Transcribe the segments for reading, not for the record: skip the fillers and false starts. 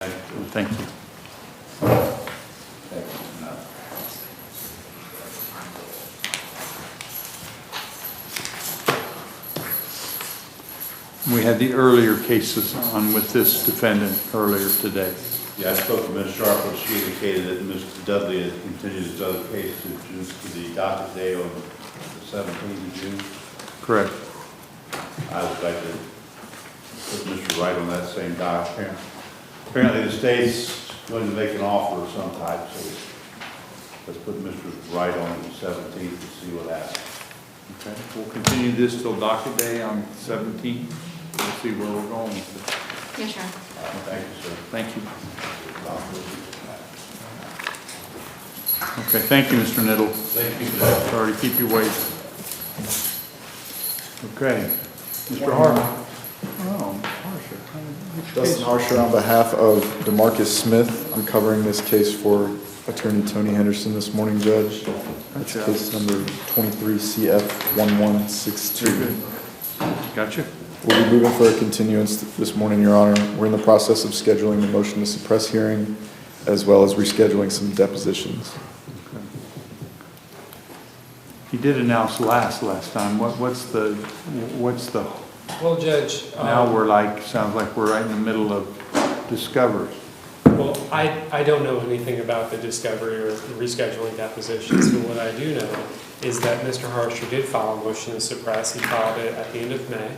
Thank you. We had the earlier cases on with this defendant earlier today. Yeah, I spoke to Ms. Sharp, and she indicated that Mr. Dudley had continued his other case to the docket day on the 17th of June. Correct. I would like to put Mr. Wright on that same docket. Apparently the state's going to make an offer of some type, so let's put Mr. Wright on the 17th and see what happens. Okay, we'll continue this till docket day on 17th. We'll see where we're going with it. Yes, sir. Thank you, sir. Thank you. Okay, thank you, Mr. Niddle. Thank you, Judge. Sorry to keep you waiting. Okay, Mr. Harper. Oh, Harsher. Justin Harsher on behalf of Demarcus Smith. I'm covering this case for Attorney Tony Henderson this morning, Judge. That's Gotcha. case number 23 CF 1162. Gotcha. We'll be moving for a continuance this morning, Your Honor. We're in the process of scheduling the motion to suppress hearing, as well as rescheduling some depositions. Okay. He did announce last time. What's the? Well, Judge. Now we're like, sounds like we're right in the middle of discovery. Well, I don't know anything about the discovery or the rescheduling depositions, but what I do know is that Mr. Harsher did file a motion to suppress. He filed it at the end of May,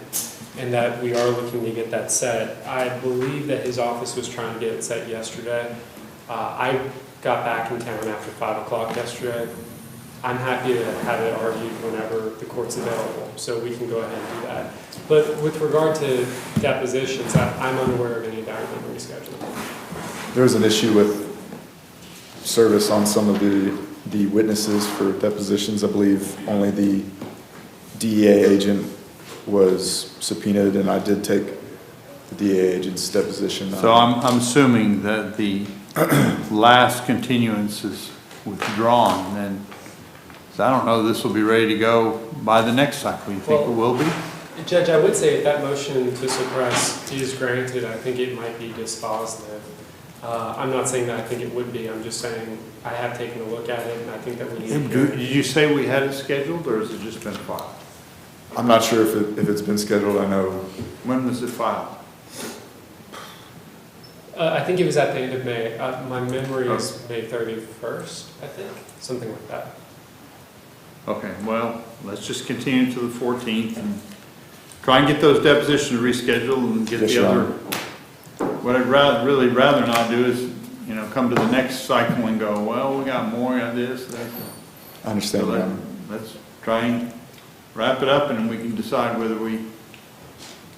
and that we are looking to get that set. I believe that his office was trying to get it set yesterday. I got back in town after 5 o'clock yesterday. I'm happy to have it argued whenever the court's available, so we can go ahead and do that. But with regard to depositions, I'm unaware of any direct rescheduling. There was an issue with service on some of the witnesses for depositions. I believe only the DEA agent was subpoenaed, and I did take the DEA agent's deposition. So I'm assuming that the last continuance is withdrawn, and so I don't know this will be ready to go by the next cycle. You think it will be? Judge, I would say if that motion to suppress is granted, I think it might be dispositive. I'm not saying that I think it would be. I'm just saying I have taken a look at it, and I think that we need to. Did you say we had it scheduled, or has it just been filed? I'm not sure if it's been scheduled. I know. When was it filed? I think it was at the end of May. My memory is May 31st, I think. Something like that. Okay, well, let's just continue to the 14th and try and get those depositions rescheduled and get Yes, the Your other. Honor. What I'd rather not do is, come to the next cycle and go, well, we got more of this, that. I understand. So Your Honor. let's try and wrap it up, and then we can decide whether we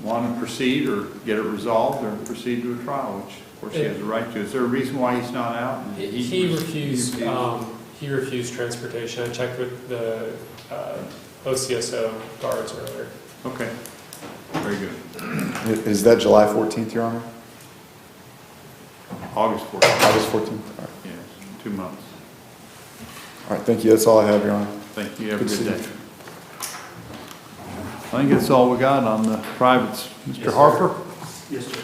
want to proceed or get it resolved or proceed to a trial, which of course he has a right to. Is there a reason why he's not out? He refused. He refused transportation. I checked with the OCSO guards earlier. Okay, very good. Is that July 14th, Your Honor? August 14th. August 14th? All right. Yes, 2 months. All right, thank you. That's all I have, Your Honor. Thank you. Have a Good to good see day. you. I think that's all we got on the privates. Mr. Harper? Yes, sir.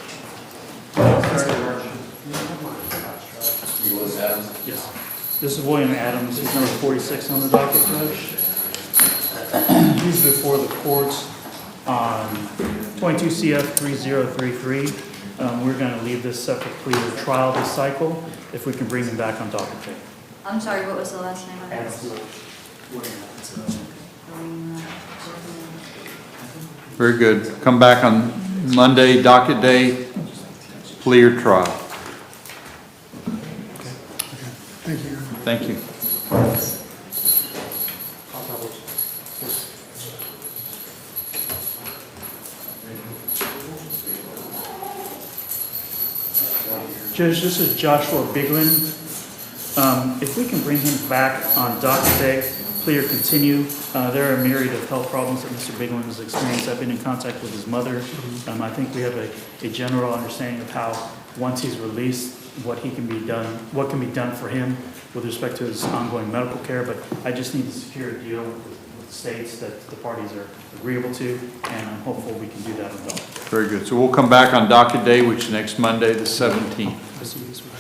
Yes. This is William Adams. He's number 46 on the docket, Judge. He's before the courts on 22 CF 3033. We're going to leave this separate plea to trial this cycle if we can bring him back on docket day. I'm sorry, what was the last name? Adams. Very good. Come back on Monday, docket day, plea or trial. Thank you. Thank you. Judge, this is Joshua Bigin. If we can bring him back on docket day, plea or continue, there are a myriad of health problems that Mr. Bigin has experienced. I've been in contact with his mother. I think we have a general understanding of how, once he's released, what can be done for him with respect to his ongoing medical care. But I just need to secure a deal with the states that the parties are agreeable to, and I'm hopeful we can do that on docket day. Very good. So we'll come back on docket day, which is next Monday, the 17th. proceedings with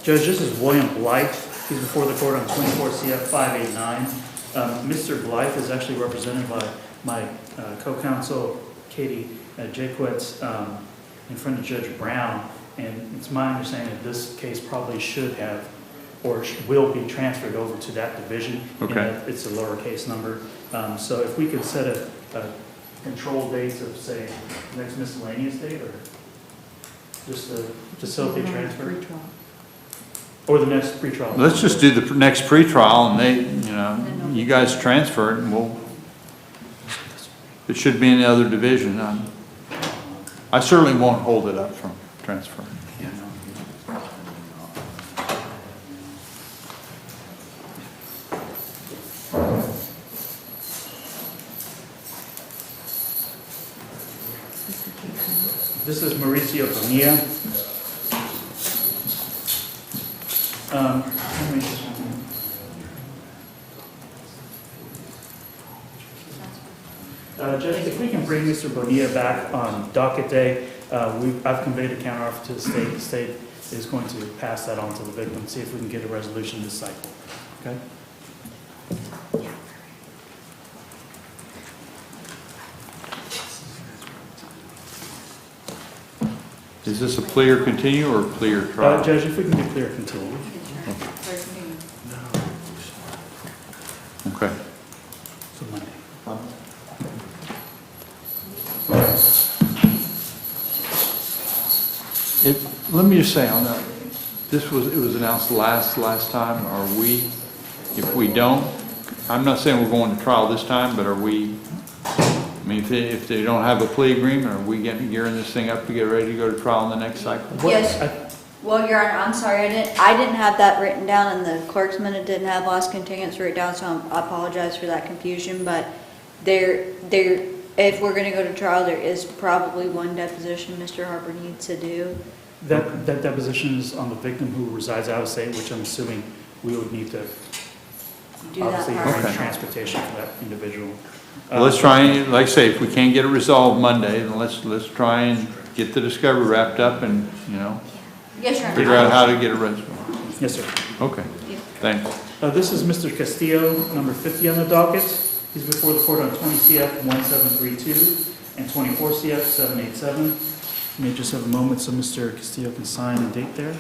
Judge, this is William Blight. He's before the court on 24 CF 589. Mr. Blight is actually represented by my co-counsel, Katie Jaquetz, in front of Judge Brown. And it's my understanding that this case probably should have or will be transferred over to that division. Okay. And that it's a lower case number. So if we could set a control date of, say, next miscellaneous date or just a facility transfer? Or the next pretrial? Let's just do the next pretrial and you guys transfer it and it should be in the other division. I certainly won't hold it up from transferring. This is Mauricio Bonia. Let me just- Judge, if we can bring Mr. Bonia back on docket day, I've conveyed a counteroffer to the state. The state is going to pass that on to the victim, see if we can get a resolution this cycle. Okay? Is this a plea or continue or plea or trial? Judge, if we can get clear continue. Okay. So Monday. Let me just say on that, it was announced last time. Are we, if we don't, I'm not saying we're going to trial this time, but are we, I mean, if they don't have a plea agreement, are we gearing this thing up to get ready to go to trial in the next cycle? Yes. Well, Your Honor, I'm sorry, I didn't have that written down, and the clerk's minute didn't have last continuance written down, so I apologize for that confusion, but if we're gonna go to trial, there is probably one deposition Mr. Harper needs to do. That deposition is on the victim who resides out of state, which I'm assuming we would need to Do that obviously part. arrange Okay. transportation for that individual. Well, let's try and, like I say, if we can't get it resolved Monday, then let's try and get the discovery wrapped up and, Yes, Your Honor. figure out how to get it resolved. Yes, sir. Okay, thanks. This is Mr. Castillo, number 50 on the docket. He's before the court on 20 CF 1732 and 24 CF 787. You may just have a moment so Mr. Castillo can sign and date there.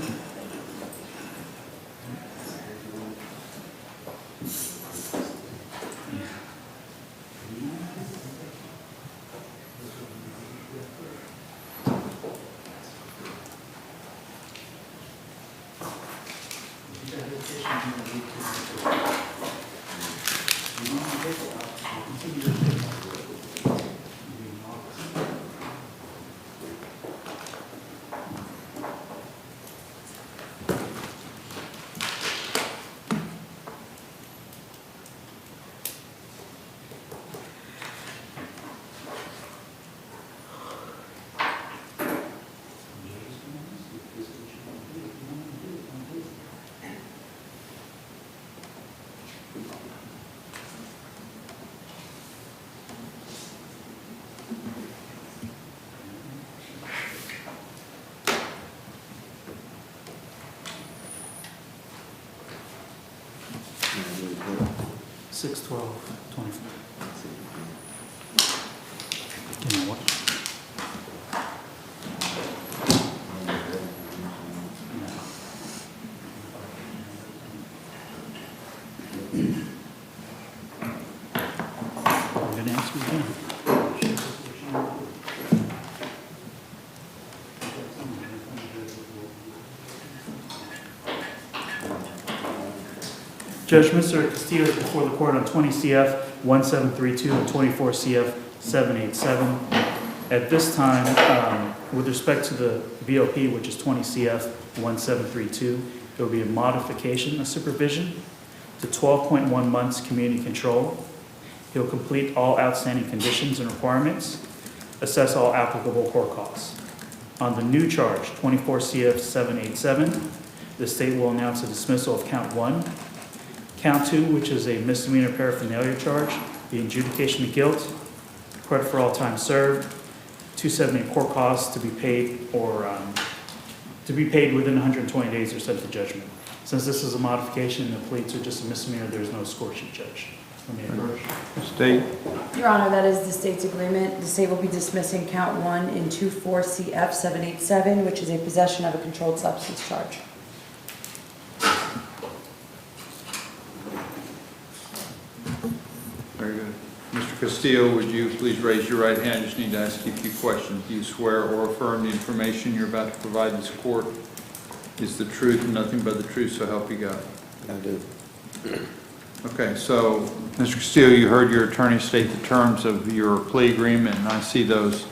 Six 12/24. Give me what? I'm gonna ask you again. Judge, Mr. Castillo is before the court on 20 CF 1732 and 24 CF 787. At this time, with respect to the BOP, which is 20 CF 1732, there will be a modification of supervision to 12.1 months community control. He'll complete all outstanding conditions and requirements, assess all applicable court costs. On the new charge, 24 CF 787, the state will announce a dismissal of count 1. Count 2, which is a misdemeanor paraphernalia charge, the adjudication of guilt, credit for all time served, 270 court costs to be paid within 120 days or sent to judgment. Since this is a modification and the pleas are just a misdemeanor, there's no score sheet, Judge. Let me approach. State, Your Honor, that is the state's agreement. The state will be dismissing count 1 in 24 CF 787, which is a possession of a controlled substance charge. very good. Mr. Castillo, would you please raise your right hand? I just need to ask you a few questions. Do you swear or affirm the information you're about to provide this court is the truth and nothing but the truth, so help you God? I do. Okay, so, Mr. Castillo, you heard your attorney state the terms of your plea agreement, and I see those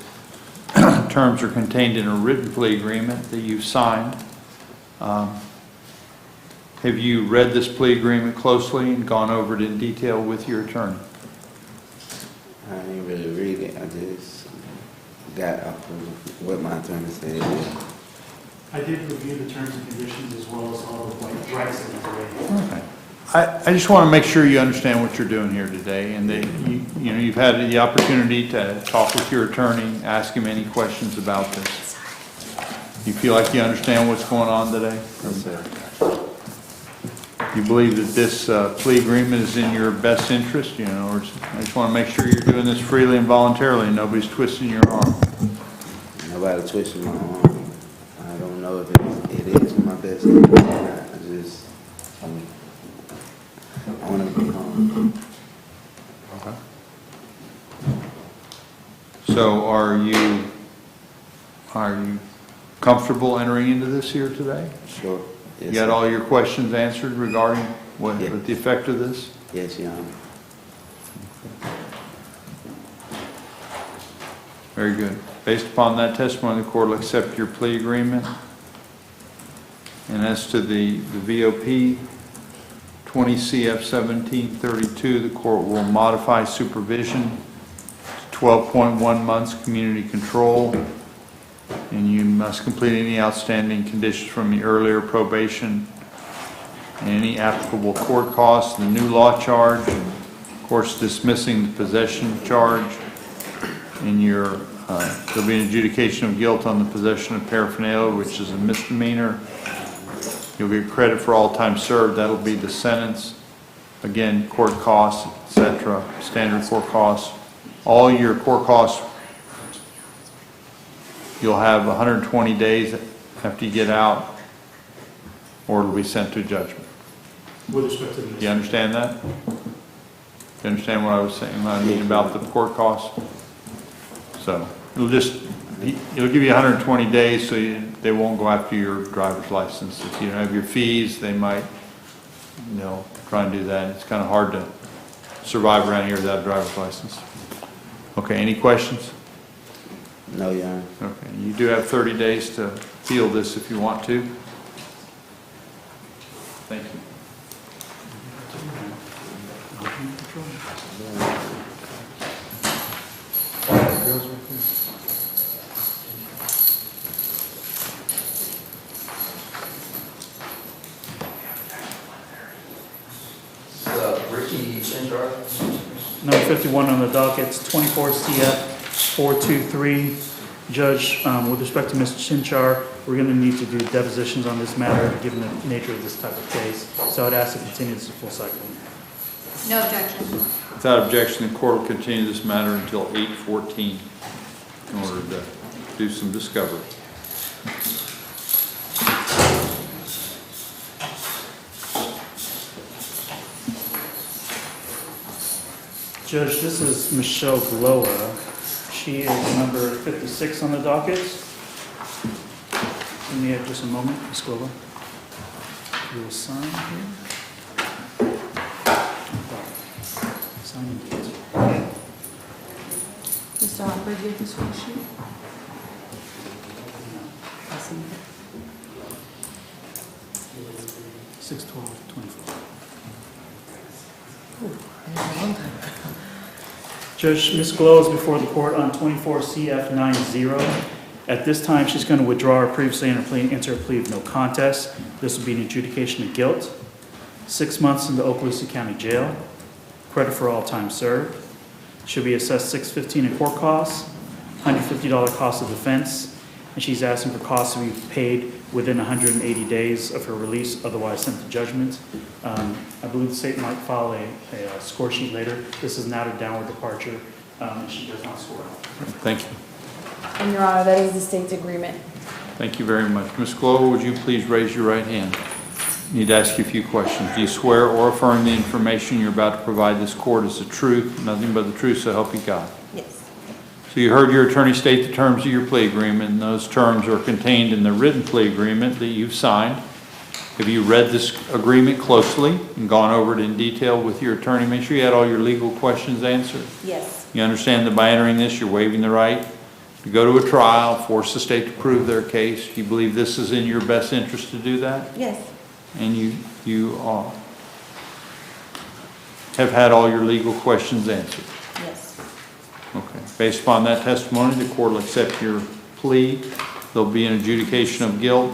terms are contained in a written plea agreement that you've signed. Have you read this plea agreement closely and gone over it in detail with your attorney? I didn't really read it. I just got off of what my attorney said. I did review the terms and conditions as well as all the rights that are related. Okay. I just want to make sure you understand what you're doing here today, and that you've had the opportunity to talk with your attorney, ask him any questions about this. You feel like you understand what's going on today? Yes, sir. You believe that this plea agreement is in your best interest, or I just want to make sure you're doing this freely and voluntarily, and nobody's twisting your arm. Nobody twisting my arm. I don't know if it is in my best interest or not. I want to be home. Okay. So are you comfortable entering into this here today? Sure. Yes, You got sir. all your questions answered regarding what Yeah. the effect of this? Yes, Your Honor. Very good. Based upon that testimony, the court will accept your plea agreement. And as to the VOP 20 CF 1732, the court will modify supervision to 12.1 months community control. And you must complete any outstanding conditions from the earlier probation and any applicable court costs, the new law charge, and of course dismissing the possession charge. And there'll be an adjudication of guilt on the possession of paraphernalia, which is a misdemeanor. You'll get credit for all time served. That'll be the sentence. Again, court costs, etc., standard court costs. All your court costs, you'll have 120 days after you get out, or it'll be sent to judgment. With respect to the Do you understand that? Do you understand what I was saying, what I mean about the court costs? So, it'll give you 120 days, so they won't go after your driver's license. If you don't have your fees, they might, try and do that. It's kind of hard to survive around here without a driver's license. Okay, any questions? No, Your Honor. Okay, you do have 30 days to appeal this if you want to. Thank you. Ricky Chinchar. Number 51 on the docket, it's 24 CF 423. Judge, with respect to Ms. Chinchar, we're going to need to do depositions on this matter, given the nature of this type of case. So I'd ask to continue this full cycle. No objection. Without objection, the court will continue this matter until 8:14 in order to do some discovery. Judge, this is Michelle Glowa. She is number 56 on the docket. Give me just a moment, Ms. Glowa. You will sign here. Sign and date. Mr. Hopper, do you have this one sheet? I'll send it. 6/12/24. Judge, Ms. Glow is before the court on 24 CF 90. At this time, she's going to withdraw her previously entered plea and enter a plea of no contest. This will be an adjudication of guilt. 6 months in the Okaloosa County Jail, credit for all time served. She'll be assessed $615 in court costs, $150 cost of defense, and she's asking for costs to be paid within 180 days of her release, otherwise sent to judgment. I believe the state might file a score sheet later. This is not a downward departure, and she does not score out. Thank you. And Your Honor, that is the state's agreement. Thank you very much. Ms. Glowa, would you please raise your right hand? I need to ask you a few questions. Do you swear or affirm the information you're about to provide this court is the truth, nothing but the truth, so help you God? Yes. So you heard your attorney state the terms of your plea agreement, and those terms are contained in the written plea agreement that you've signed. Have you read this agreement closely and gone over it in detail with your attorney? Make sure you had all your legal questions answered. Yes. You understand that by entering this, you're waiving the right to go to a trial, force the state to prove their case. Do you believe this is in your best interest to do that? Yes. And you have had all your legal questions answered? Yes. Okay. Based upon that testimony, the court will accept your plea. There'll be an adjudication of guilt.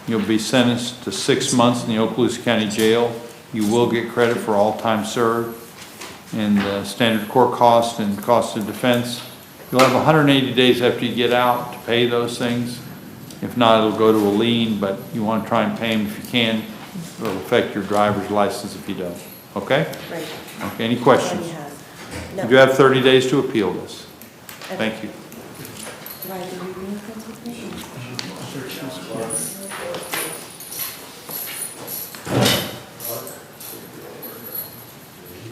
You'll be sentenced to 6 months in the Okaloosa County Jail. You will get credit for all time served and standard court cost and cost of defense. You'll have 180 days after you get out to pay those things. If not, it'll go to a lien, but you want to try and pay them if you can. It'll affect your driver's license if you don't. Okay? Right. Okay, any questions? No. You do have 30 days to appeal this. Thank you. Do I have the reading prints with me?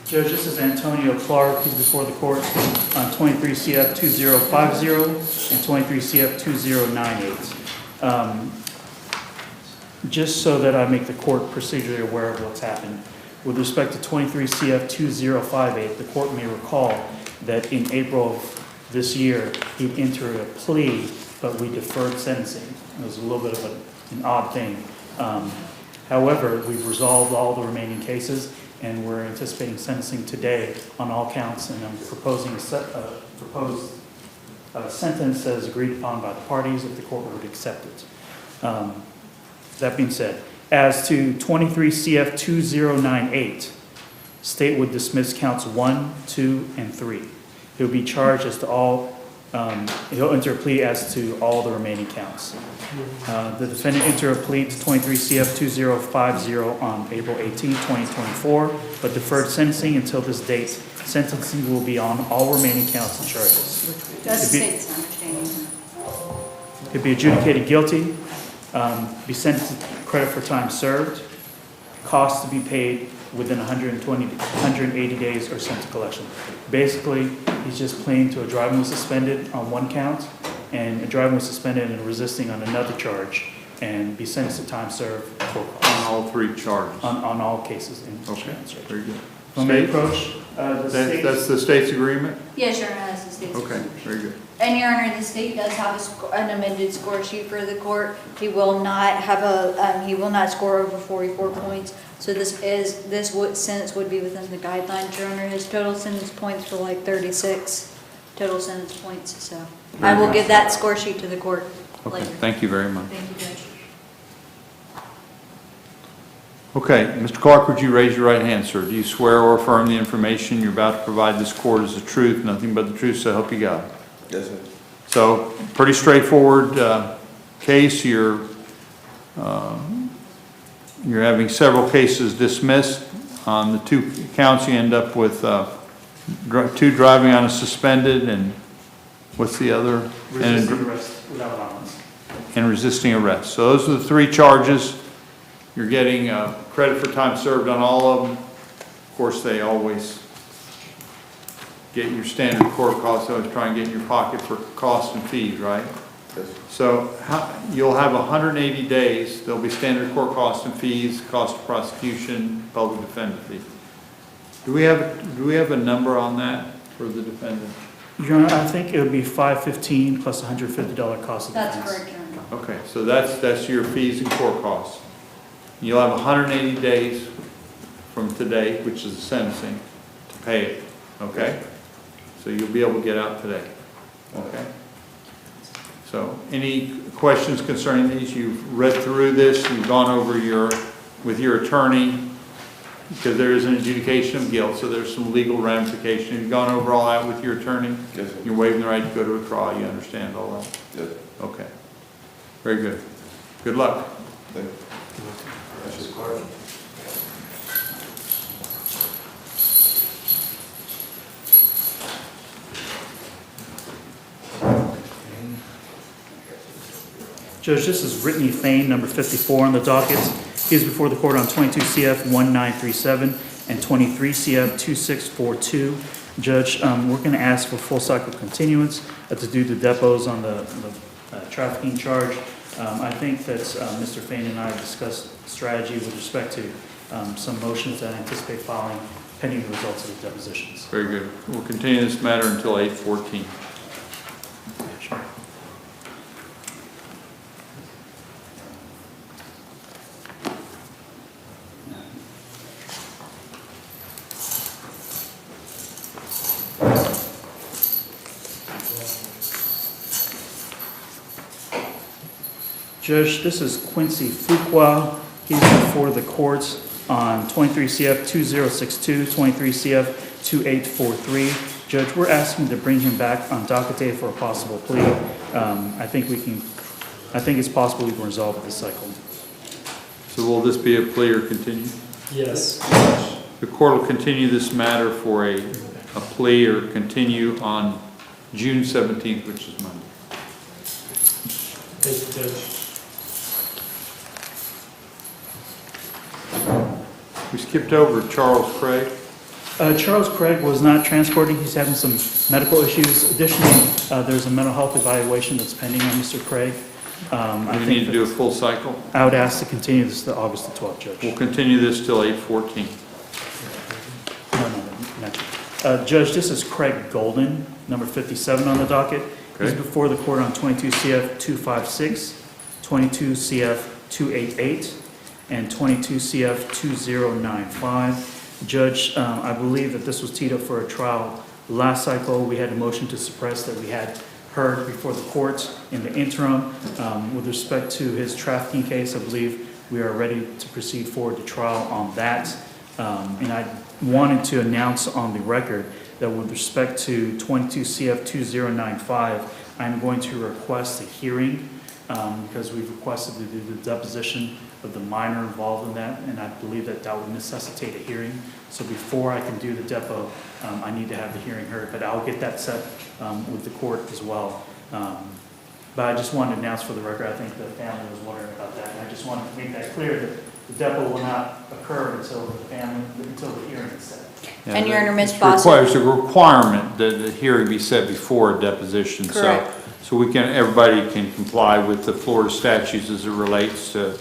Judge, this is Antonio Clark. He's before the court on 23 CF 2050 and 23 CF 2098. Just so that I make the court procedurally aware of what's happened. With respect to 23 CF 2058, the court may recall that in April of this year, he entered a plea, but we deferred sentencing. It was a little bit of an odd thing. However, we've resolved all the remaining cases, and we're anticipating sentencing today on all counts, and I'm proposing a proposed sentence as agreed upon by the parties if the court would accept it. That being said, as to 23 CF 2098, state would dismiss counts 1, 2, and 3. He'll be charged as to all, he'll enter a plea as to all the remaining counts. The defendant entered a plea to 23 CF 2050 on April 18, 2024, but deferred sentencing until this date. Sentencing will be on all remaining counts and charges. That's the state's understanding. He'll be adjudicated guilty, be sentenced to credit for time served, costs to be paid within 180 days or sent to collection. Basically, he's just pleading to a driving was suspended on one count and a driving was suspended and resisting on another charge and be sentenced to time served for costs. On all three charges? On all cases. Okay, very good. Let me State? approach the state. That's the state's agreement? Yes, Your Honor, that's the state's. Okay, very good. And Your Honor, the state does have an amended score sheet for the court. He will not have he will not score over 44 points. So sentence would be within the guidelines, Your Honor. His total sentence points were like 36 total sentence points, so. I will give that score sheet to the court Okay, later. thank you very much. Thank you, Judge. Okay, Mr. Clark, would you raise your right hand, sir? Do you swear or affirm the information you're about to provide this court is the truth, nothing but the truth, so help you God? Yes, sir. So, pretty straightforward case. You're having several cases dismissed. On the 2 counts, you end up with 2 driving on a suspended, and what's the other? Resisting arrest without violence. And resisting arrest. So those are the 3 charges. You're getting credit for time served on all of them. Of course, they always get your standard court costs. They always try and get in your pocket for costs and fees, right? Yes. So you'll have 180 days. There'll be standard court costs and fees, cost of prosecution, public defender fee. Do we have a number on that for the defendant? Your Honor, I think it would be $515 plus $150 cost of defense. That's correct, Your Honor. Okay, so that's your fees and court costs. You'll have 180 days from today, which is the sentencing, to pay it, okay? So you'll be able to get out today, okay? So any questions concerning these? You've read through this, you've gone over with your attorney, because there is an adjudication of guilt, so there's some legal ramification. You've gone over all that with your attorney? Yes, sir. You're waiving the right to go to a trial, you understand all that? Yes. Okay. Very good. Good luck. Thank you. That's the clerk. Judge, this is Writney Fain, number 54 on the docket. He is before the court on 22 CF 1937 and 23 CF 2642. Judge, we're going to ask for full cycle continuance to do the depots on the trafficking charge. I think that Mr. Fain and I discussed strategy with respect to some motions that I anticipate filing pending the results of the depositions. Very good. We'll continue this matter until 8:14. Sure. Judge, this is Quincy Fuka. He's before the courts on 23 CF 2062, 23 CF 2843. Judge, we're asking to bring him back on docket day for a possible plea. I think it's possible we can resolve this cycle. So will this be a plea or continue? Yes. The court will continue this matter for a plea or continue on June 17th, which is Monday. Thank you, Judge. We skipped over Charles Craig. Charles Craig was not transporting. He's having some medical issues. Additionally, there's a mental health evaluation that's pending on Mr. Craig. We need to do a full cycle. I would ask to continue this to August the 12th, Judge. We'll continue this till 8:14. No. Judge, this is Craig Golden, number 57 on the docket. He's Okay. before the court on 22 CF 256, 22 CF 288, and 22 CF 2095. Judge, I believe that this was teed up for a trial last cycle. We had a motion to suppress that we had heard before the court in the interim. With respect to his trafficking case, I believe we are ready to proceed forward to trial on that. And I wanted to announce on the record that with respect to 22 CF 2095, I'm going to request a hearing because we've requested to do the deposition of the minor involved in that, and I believe that that would necessitate a hearing. So before I can do the depo, I need to have the hearing heard, but I'll get that set with the court as well. But I just wanted to announce for the record, I think the family was wondering about that, and I just wanted to make that clear that the depo will not occur until the hearing is set. And Your Honor, Ms. It Basso. requires a requirement that the hearing be set before a deposition. Correct. So everybody can comply with the Florida statutes as it relates to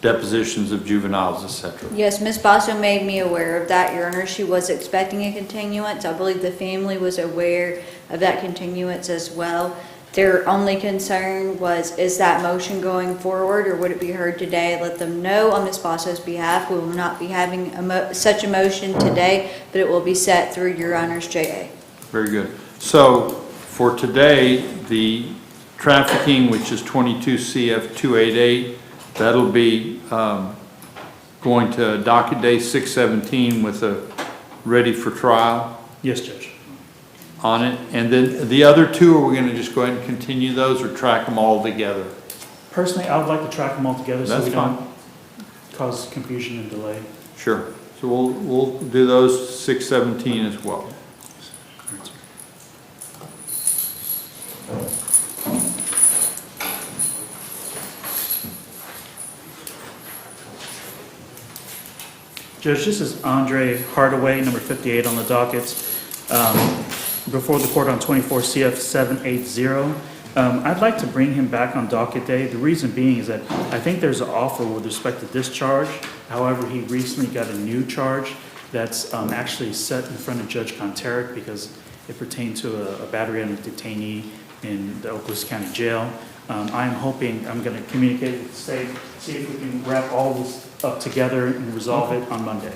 depositions of juveniles, et cetera. Yes, Ms. Basso made me aware of that, Your Honor. She was expecting a continuance. I believe the family was aware of that continuance as well. Their only concern was, is that motion going forward or would it be heard today? Let them know on Ms. Basso's behalf, we will not be having such a motion today, but it will be set through Your Honor's JA. Very good. So for today, the trafficking, which is 22 CF 288, that'll be going to docket day 617 with a ready for trial Yes, Judge. on it. And then the other two, are we going to just go ahead and continue those or track them all together? Personally, I would like to track them all together so That's we fine. don't cause confusion and delay. Sure. So we'll do those 617 as well. Judge, this is Andre Hardaway, number 58 on the docket, before the court on 24 CF 780. I'd like to bring him back on docket day. The reason being is that I think there's an offer with respect to this charge. However, he recently got a new charge that's actually set in front of Judge Conteric because it pertained to a battery on a detainee in the Okaloosa County Jail. I'm hoping, I'm going to communicate with the state, see if we can wrap all this up together and resolve it on Monday.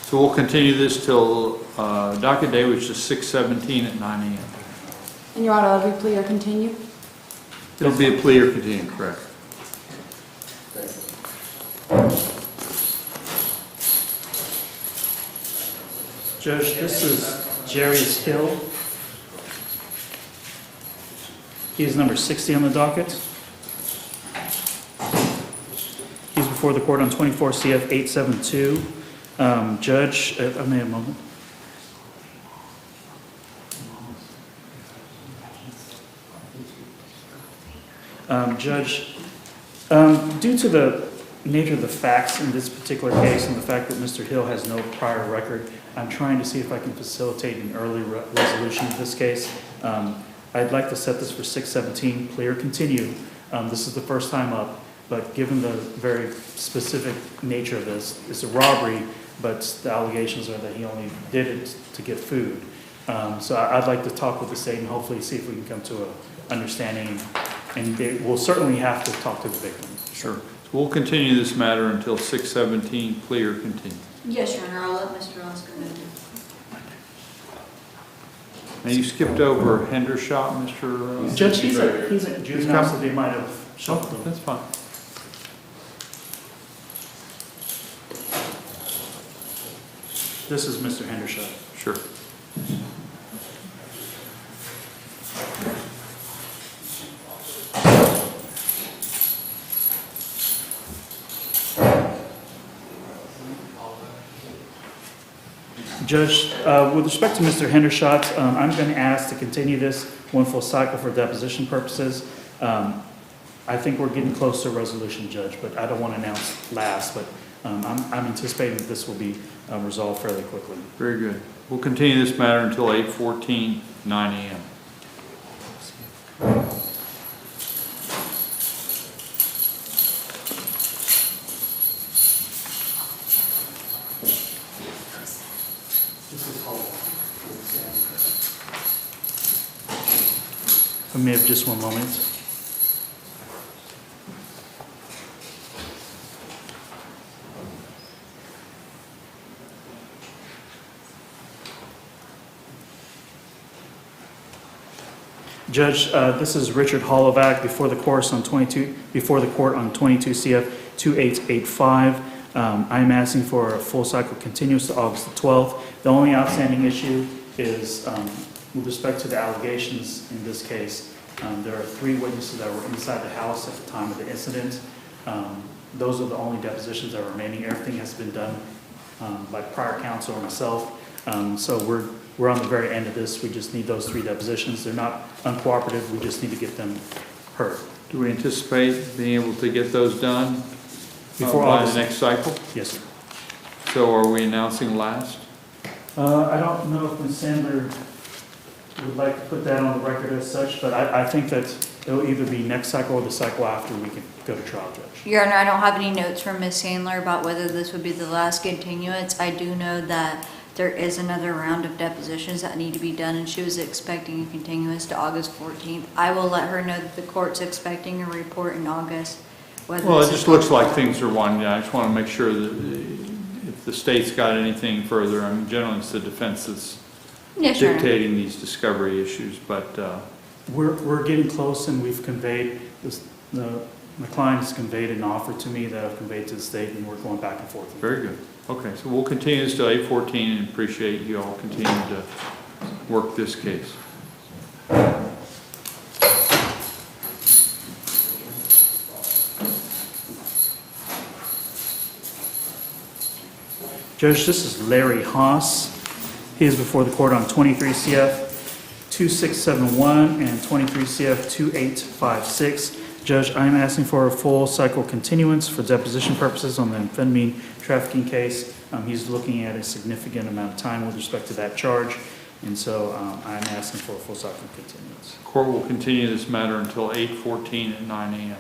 So we'll continue this till docket day, which is 617 at 9 a.m. And Your Honor, will we plea or continue? It'll be a plea or continue, correct? Judge, this is Jarius Hill. He is number 60 on the docket. He's before the court on 24 CF 872. Judge, I may have a moment. Judge, due to the nature of the facts in this particular case and the fact that Mr. Hill has no prior record, I'm trying to see if I can facilitate an early resolution of this case. I'd like to set this for 617, plea or continue. This is the first time up, but given the very specific nature of this, it's a robbery, but the allegations are that he only did it to get food. So I'd like to talk with the state and hopefully see if we can come to an understanding. And we'll certainly have to talk to the victim. Sure. So we'll continue this matter until 617, plea or continue. Yes, Your Honor, I'll let Mr. Ross go ahead. Now, you skipped over Hendershot, Mr. Judge, he's a juvenile, so they might have shuffled him. That's fine. This is Mr. Hendershot. Sure. Judge, with respect to Mr. Hendershot, I'm going to ask to continue this one full cycle for deposition purposes. I think we're getting close to a resolution, Judge, but I don't want to announce last, but I'm anticipating that this will be resolved fairly quickly. Very good. We'll continue this matter until 8:14, 9 a.m. I may have just one moment. Judge, this is Richard Holac before the court on 22 CF 2885. I am asking for a full cycle continuous to August the 12th. The only outstanding issue is with respect to the allegations in this case. There are 3 witnesses that were inside the house at the time of the incident. Those are the only depositions that are remaining. Everything has been done by prior counsel or myself. So we're on the very end of this. We just need those 3 depositions. They're not uncooperative. We just need to get them heard. Do we anticipate being able to get those done Before by August? the next cycle? Yes, sir. So are we announcing last? I don't know if Ms. Sandler would like to put that on the record as such, but I think that it'll either be next cycle or the cycle after we can go to trial, Judge. Your Honor, I don't have any notes from Ms. Sandler about whether this would be the last continuance. I do know that there is another round of depositions that need to be done, and she was expecting a continuance to August 14th. I will let her know that the court's expecting a report in August. Well, it just looks like things are winding down. I just want to make sure that if the state's got anything further, I mean, generally it's the defense that's Yes, Your Honor. dictating these discovery issues, but We're getting close, and we've conveyed this. My client has conveyed an offer to me that I've conveyed to the state, and we're going back and forth. very good. Okay, so we'll continue this till 8:14 and appreciate you all continuing to work this case. Judge, this is Larry Hos. He is before the court on 23 CF 2671 and 23 CF 2856. Judge, I am asking for a full cycle continuance for deposition purposes on the amphetamine trafficking case. He's looking at a significant amount of time with respect to that charge, and so I'm asking for a full cycle continuance. Court will continue this matter until 8:14 at 9 a.m.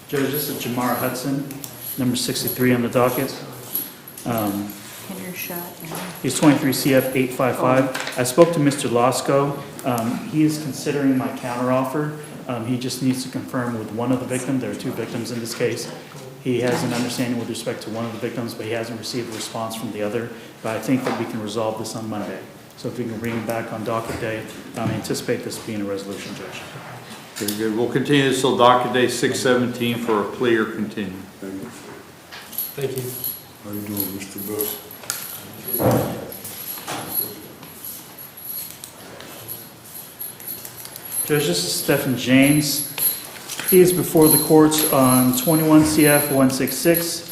Judge, this is Jamar Hudson, number 63 on the docket. He's 23 CF 855. I spoke to Mr. Losco. He is considering my counteroffer. He just needs to confirm with one of the victims. There are two victims in this case. He has an understanding with respect to one of the victims, but he hasn't received a response from the other. But I think that we can resolve this on Monday. So if we can bring him back on docket day, I anticipate this being a resolution, Judge. Very good. We'll continue this till docket day 6/17 for a plea or continue. Thank you. How you doing, Mr. Bush? Judge, this is Stephan James. He is before the courts on 21 CF 166,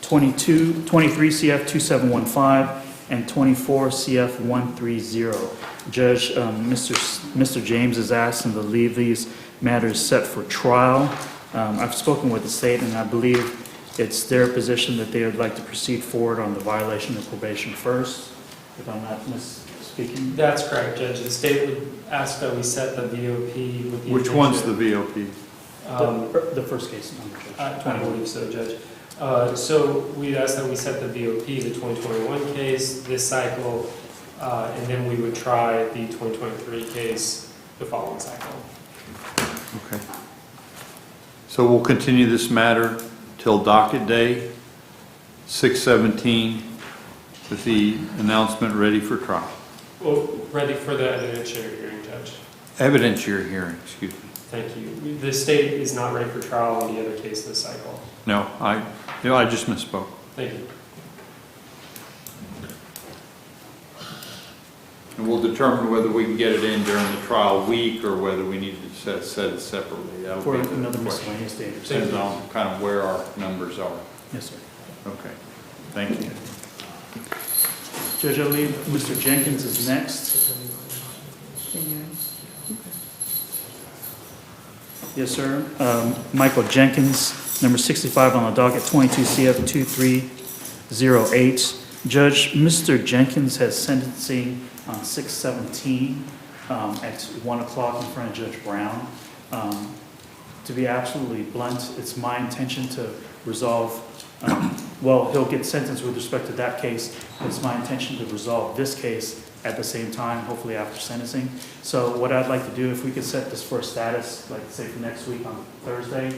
23 CF 2715, and 24 CF 130. Judge, Mr. James is asking to leave these matters set for trial. I've spoken with the state, and I believe it's their position that they would like to proceed forward on the violation of probation first, if I'm not misspeaking. That's correct, Judge. The state would ask that we set the VOP with the. Which one's the VOP? The first case number, Judge. I believe so, Judge. So we'd ask that we set the VOP, the 2021 case, this cycle, and then we would try the 2023 case the following cycle. Okay. So we'll continue this matter till docket day 6/17 with the announcement ready for trial. Well, ready for the evidentiary hearing, Judge. Evidentiary hearing, excuse me. Thank you. The state is not ready for trial on the other case this cycle. No, I just misspoke. Thank you. And we'll determine whether we can get it in during the trial week or whether we need to set it separately. That'll For be the another question. miscellaneous date. Depends on kind of where our numbers are. Yes, sir. Okay, thank you. Judge, I believe Mr. Jenkins is next. Yes, sir. Michael Jenkins, number 65 on the docket, 22 CF 2308. Judge, Mr. Jenkins has sentencing on 6/17 at 1 o'clock in front of Judge Brown. To be absolutely blunt, it's my intention to resolve, well, he'll get sentenced with respect to that case. It's my intention to resolve this case at the same time, hopefully after sentencing. So what I'd like to do, if we could set this for a status, like say for next week on Thursday,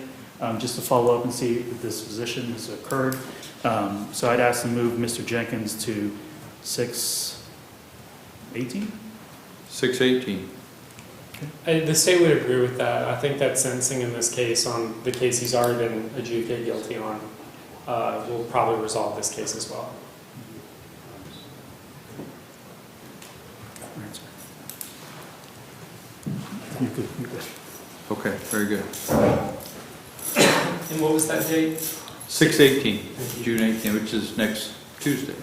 just to follow up and see if this position has occurred. So I'd ask to move Mr. Jenkins to 6/18? 6/18. The state would agree with that. I think that sentencing in this case, on the case he's already been adjudicated guilty on, will probably resolve this case as well. You good, you good. Okay, very good. And what was that date? 6/18, June 18th, which is next Tuesday.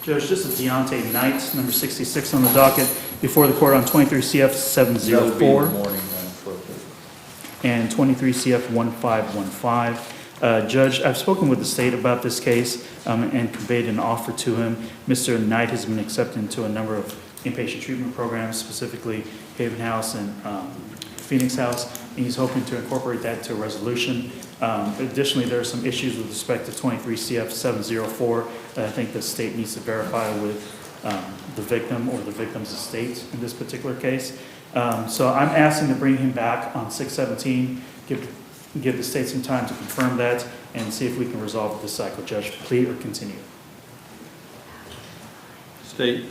Judge, this is Deontay Knight, number 66 on the docket, before the court on 23 CF 704 Morning, and 23 CF 1515. Judge, I've spoken with the state about this case and conveyed an offer to him. Mr. Knight has been accepted into a number of inpatient treatment programs, specifically Haven House and Phoenix House, and he's hoping to incorporate that into a resolution. Additionally, there are some issues with respect to 23 CF 704 that I think the state needs to verify with the victim or the victim's estate in this particular case. So I'm asking to bring him back on 6/17, give the state some time to confirm that, and see if we can resolve this cycle. Judge, plea or continue? State.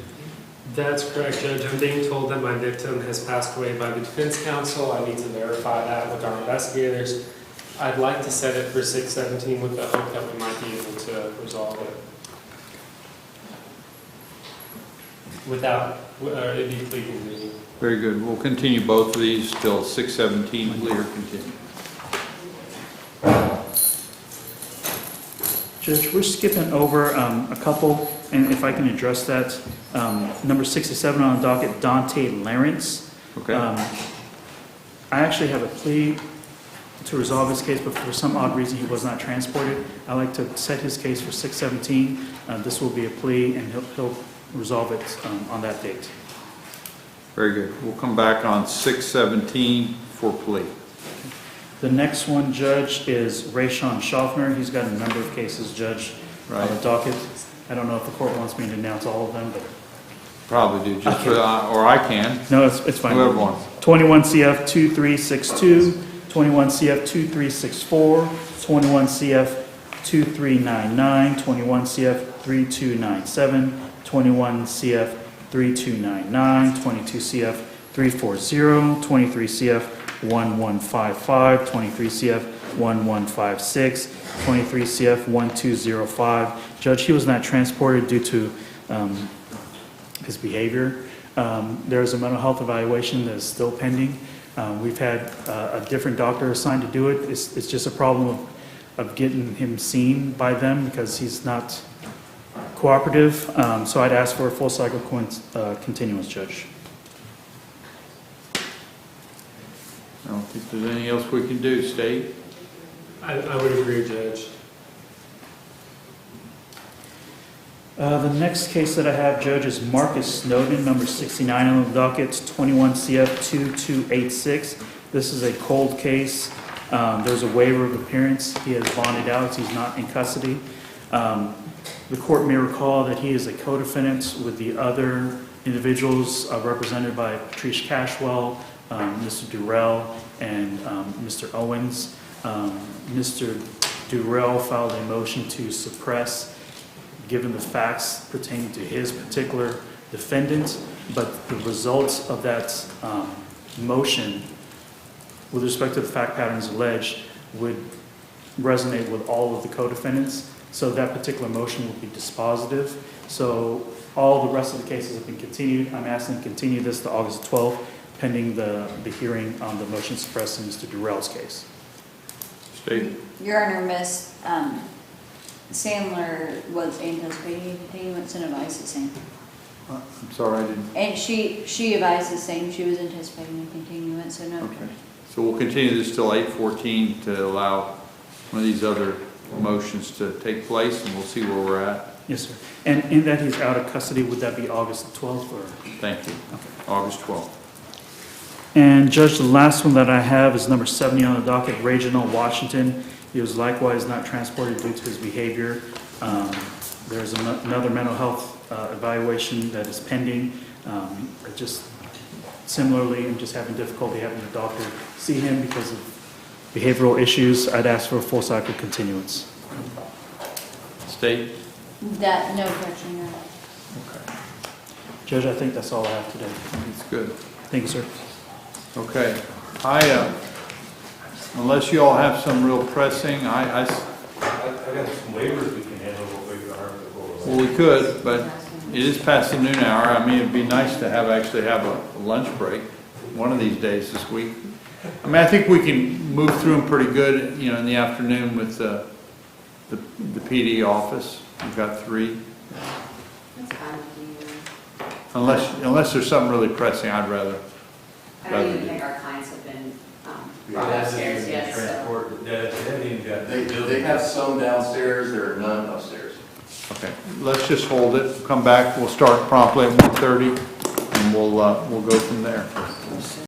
That's correct, Judge. I'm being told that my victim has passed away by the defense counsel. I need to verify that with our investigators. I'd like to set it for 6/17 with the hope that we might be able to resolve it. Without, it'd be plea convenient. Very good. We'll continue both of these till 6/17, plea or continue. Judge, we're skipping over a couple, and if I can address that. Number 67 on the docket, Dante L. Okay. I actually have a plea to resolve his case, but for some odd reason he was not transported. I'd like to set his case for 6/17. This will be a plea, and he'll resolve it on that date. Very good. We'll come back on 6/17 for plea. The next one, Judge, is Ran Schner. He's got a number of cases, Judge, on the docket. I don't know if the court wants me to announce all of them, but, Probably do, just for, or I can, no, it's fine. whoever wants. 21 CF 2362, 21 CF 2364, 21 CF 2399, 21 CF 3297, 21 CF 3299, 22 CF 340, 23 CF 1155, 23 CF 1156, 23 CF 1205. Judge, he was not transported due to his behavior. There is a mental health evaluation that is still pending. We've had a different doctor assigned to do it. It's just a problem of getting him seen by them because he's not cooperative. So I'd ask for a full cycle continuance, Judge. I don't think there's anything else we can do, State. I would agree, Judge. The next case that I have, Judge, is Marcus Snowden, number 69 on the docket, 21 CF 2286. This is a cold case. There's a waiver of appearance. He has bonded out. He's not in custody. The court may recall that he is a co-defendant with the other individuals represented by Patrice Cashwell, Mr. Durrell, and Mr. Owens. Mr. Durrell filed a motion to suppress given the facts pertaining to his particular defendant, but the results of that motion with respect to the fact patterns alleged would resonate with all of the co-defendants, so that particular motion would be dispositive. So all the rest of the cases have been continued. I'm asking to continue this to August 12th, pending the hearing on the motion suppressing Mr. Durrell's case. State. Your Honor, Miss Sandler was anticipating continuance and advised the same. I'm sorry, I didn't. And she advised the same. She was anticipating a continuance, so no. Okay. So we'll continue this till 8:14 to allow one of these other motions to take place, and we'll see where we're at. Yes, sir. And in that he's out of custody, would that be August 12th or? Thank you. August 12th. And Judge, the last one that I have is number 70 on the docket, Reginald Washington. He was likewise not transported due to his behavior. There's another mental health evaluation that is pending. Just similarly, I'm just having difficulty having the doctor see him because of behavioral issues. I'd ask for a full cycle continuance. State. That, no objection, Your Honor. Okay. Judge, I think that's all I have today. That's good. Thank you, sir. Okay. Unless you all have some real pressing, I got some waivers we can handle what well, we could, but it is past the noon hour. I mean, it'd be nice to actually have a lunch break one of these days this week. I mean, I think we can move through them pretty good, in the afternoon with the PD office. We've got 3. That's fine with me. Unless there's something really pressing, I'd rather. I don't even think our clients have been brought upstairs yet, so. They have some downstairs, there are none upstairs. Okay, let's just hold it, come back, we'll start promptly at 1:30, and we'll go from there.